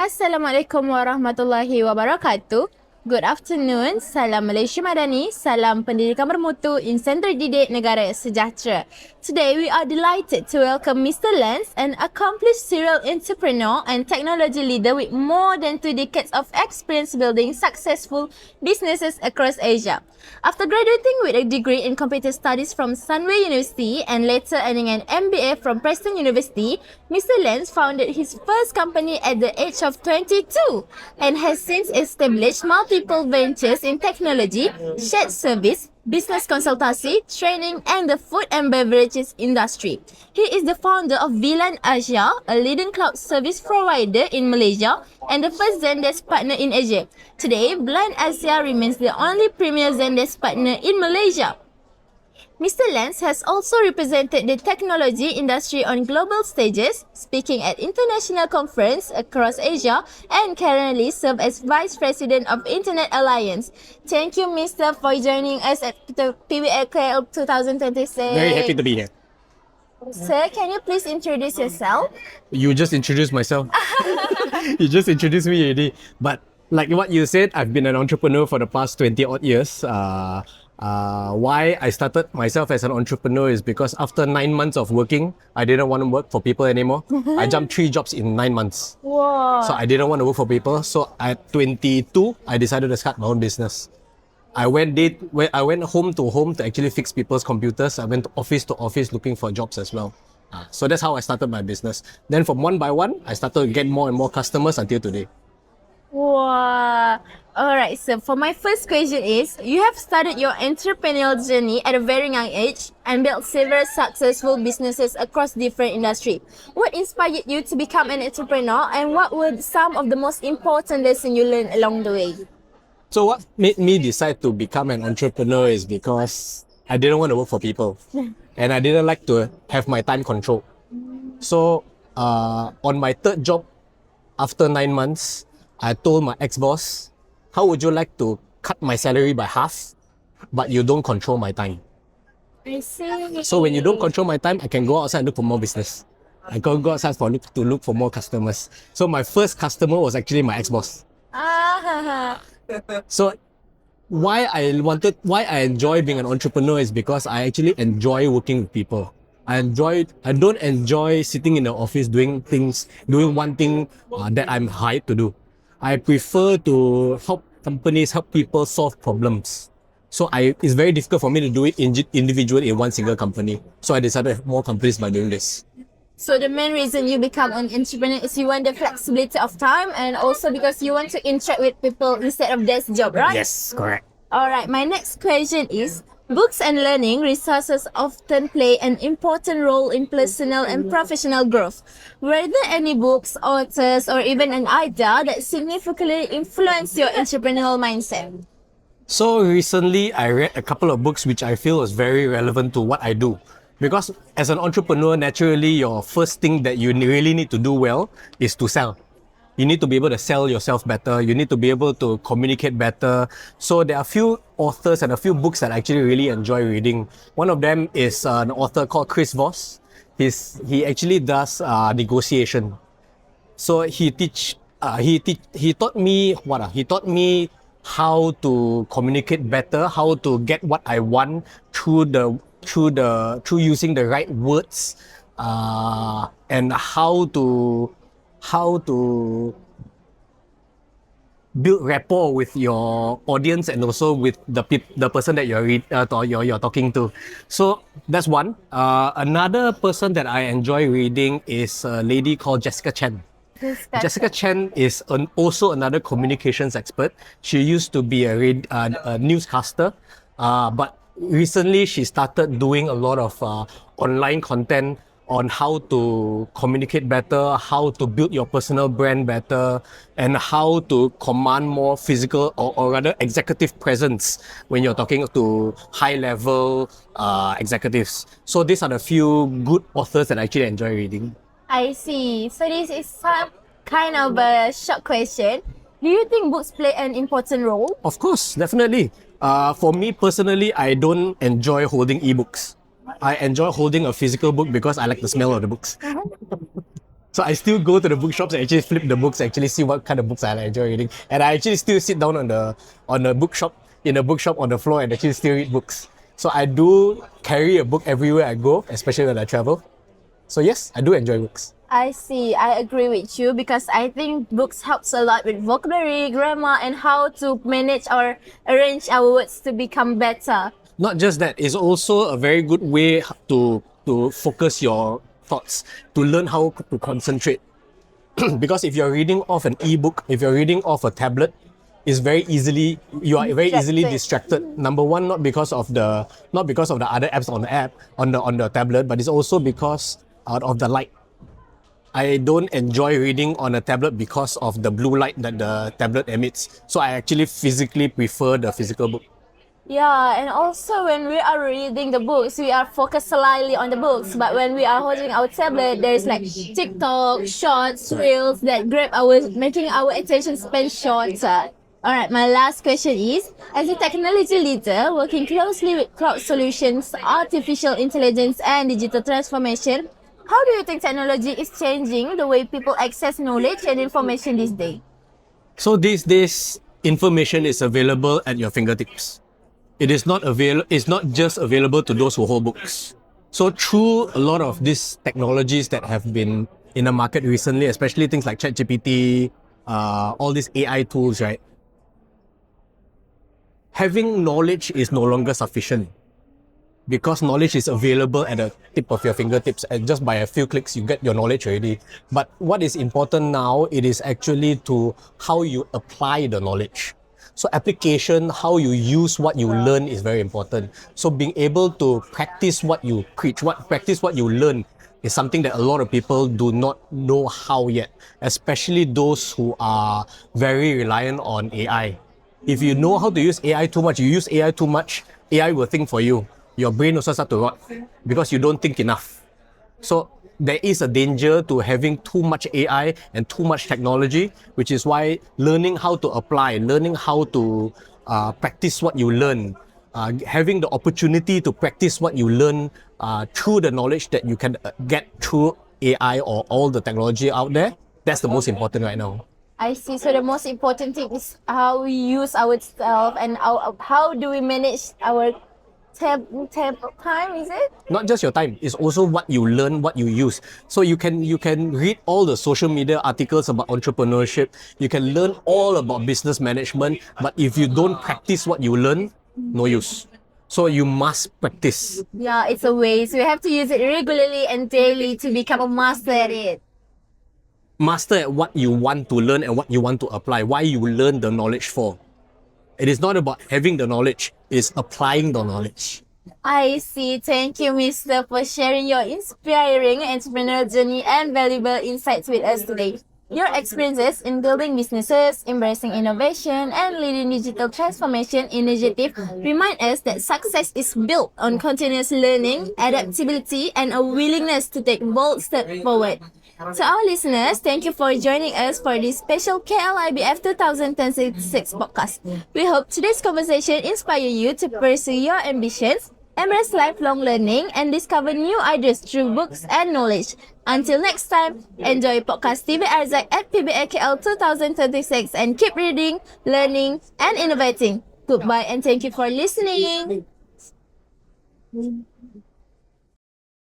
Assalamualaikum warahmatullahi wabarakatuh. Good afternoon. Salam Malaysia Madani. Salam pendidikan bermutu. Insan terdidik negara sejahtera. Today we are delighted to welcome Mr. Lance, an accomplished serial entrepreneur and technology leader with more than 2 decades of experience building successful businesses across Asia. After graduating with a degree in computer studies from Sunway University and later earning an MBA from Preston University, Mr. Lance founded his first company at the age of 22 and has since established multiple ventures in technology, shared service, business consultancy, training, and the food and beverages industry. He is the founder of Bilan Asia, a leading cloud service provider in Malaysia and the first Zendesk partner in Asia. Today, Bilan Asia remains the only premier Zendesk partner in Malaysia. Mr. Lance has also represented the technology industry on global stages, speaking at international conferences across Asia, and currently serves as Vice President of Internet Alliance. Thank you, Mr. for joining us at the TVRZ 2026. Very happy to be here. Sir, can you please introduce yourself? You just introduced myself. You just introduced me already. But like what you said, I've been an entrepreneur for the past 20 odd years. Why I started myself as an entrepreneur is because after 9 months of working, I didn't want to work for people anymore. I jumped 3 jobs in 9 months. Wow. So I didn't want to work for people. So at 22, I decided to start my own business. I went home to actually fix people's computers. I went to office looking for jobs as well. So that's how I started my business. Then from one by one, I started to get more and more customers until today. Wow. Alright, so for my first question is, you have started your entrepreneurial journey at a very young age and built several successful businesses across different industries. What inspired you to become an entrepreneur and what were some of the most important lessons you learned along the way? So what made me decide to become an entrepreneur is because I didn't want to work for people and I didn't like to have my time controlled. So on my third job, after 9 months, I told my ex-boss, how would you like to cut my salary by half, but you don't control my time? I see. So when you don't control my time, I can go outside and look for more business. I can go outside to look for more customers. So my first customer was actually my ex-boss. So why I enjoy being an entrepreneur is because I actually enjoy working with people. I don't enjoy sitting in the office doing one thing that I'm hired to do. I prefer to help people solve problems. So it's very difficult for me to do it individually in one single company. So I decided to have more companies by doing this. So the main reason you become an entrepreneur is you want the flexibility of time and also because you want to interact with people instead of desk job, right? Yes, correct. Alright, my next question is, books and learning resources often play an important role in personal and professional growth. Were there any books, authors, or even an idea that significantly influenced your entrepreneurial mindset? So recently, I read a couple of books which I feel was very relevant to what I do. Because as an entrepreneur, naturally, your first thing that you really need to do well is to sell. You need to be able to sell yourself better. You need to be able to communicate better. So there are a few authors and a few books that I actually really enjoy reading. One of them is an author called Chris Voss. He actually does negotiation. So he taught me how to communicate better, how to get what I want through using the right words, and how to build rapport with your audience and also with the person that you're talking to. So that's one. Another person that I enjoy reading is a lady called Jessica Cheang. Jessica Cheang is also another communications expert. She used to be a newscaster, but recently she started doing a lot of online content on how to communicate better, how to build your personal brand better, and how to command more physical or rather executive presence when you're talking to high-level executives. So these are the few good authors that I actually enjoy reading. I see. So this is some kind of a short question. Do you think books play an important role? Of course, definitely. For me personally, I don't enjoy holding ebooks. I enjoy holding a physical book because I like the smell of the books. So I still go to the bookshops and actually flip the books, actually see what kind of books I enjoy reading. And I actually still sit down on the bookshop, in a bookshop on the floor and actually still read books. So I do carry a book everywhere I go, especially when I travel. So yes, I do enjoy books. I see. I agree with you because I think books helps a lot with vocabulary, grammar, and how to manage or arrange our words to become better. Not just that, it's also a very good way to focus your thoughts, to learn how to concentrate. Because if you're reading off an ebook, if you're reading off a tablet, you are very easily distracted. Number one, not because of the other apps on the tablet, but it's also because of the light. I don't enjoy reading on a tablet because of the blue light that the tablet emits. So I actually physically prefer the physical book. Yeah, and also when we are reading the books, we are focused slightly on the books. But when we are holding our tablet, there's like TikTok, shorts, reels that making our attention span shorter. Alright, my last question is, as a technology leader working closely with cloud solutions, artificial intelligence, and digital transformation, how do you think technology is changing the way people access knowledge and information these days? So these days, information is available at your fingertips. It's not just available to those who hold books. So through a lot of these technologies that have been in the market recently, especially things like ChatGPT, all these AI tools, right? Having knowledge is no longer sufficient because knowledge is available at the tip of your fingertips, and just by a few clicks you get your knowledge already. But what is important now, it is actually to how you apply the knowledge. So application, how you use what you learn is very important. So being able to practice what you preach, practice what you learn is something that a lot of people do not know how yet, especially those who are very reliant on AI. If you know how to use AI too much, AI will think for you. Your brain also starts to rot because you don't think enough. So there is a danger to having too much AI and too much technology, which is why learning how to apply, learning how to practice what you learn, having the opportunity to practice what you learn through the knowledge that you can get through AI or all the technology out there, that's the most important right now. I see. So the most important thing is how we use ourselves and how do we manage our time, is it? Not just your time, it's also what you learn, what you use. So you can read all the social media articles about entrepreneurship, you can learn all about business management, but if you don't practice what you learn, no use. So you must practice. Yeah, it's a waste. We have to use it regularly and daily to become a master at it. Master at what you want to learn and what you want to apply, why you learn the knowledge for. It is not about having the knowledge, it is applying the knowledge. I see. Thank you, Mr. for sharing your inspiring entrepreneurial journey and valuable insights with us today. Your experiences in building businesses, embracing innovation, and leading digital transformation initiative remind us that success is built on continuous learning, adaptability, and a willingness to take bold steps forward. To our listeners, thank you for joining us for this special KLIBF 2026 podcast. We hope today's conversation inspire you to pursue your ambitions, embrace lifelong learning, and discover new ideas through books and knowledge. Until next time, enjoy podcast TVRZ at PBAKL 2026 and keep reading, learning, and innovating. Goodbye and thank you for listening.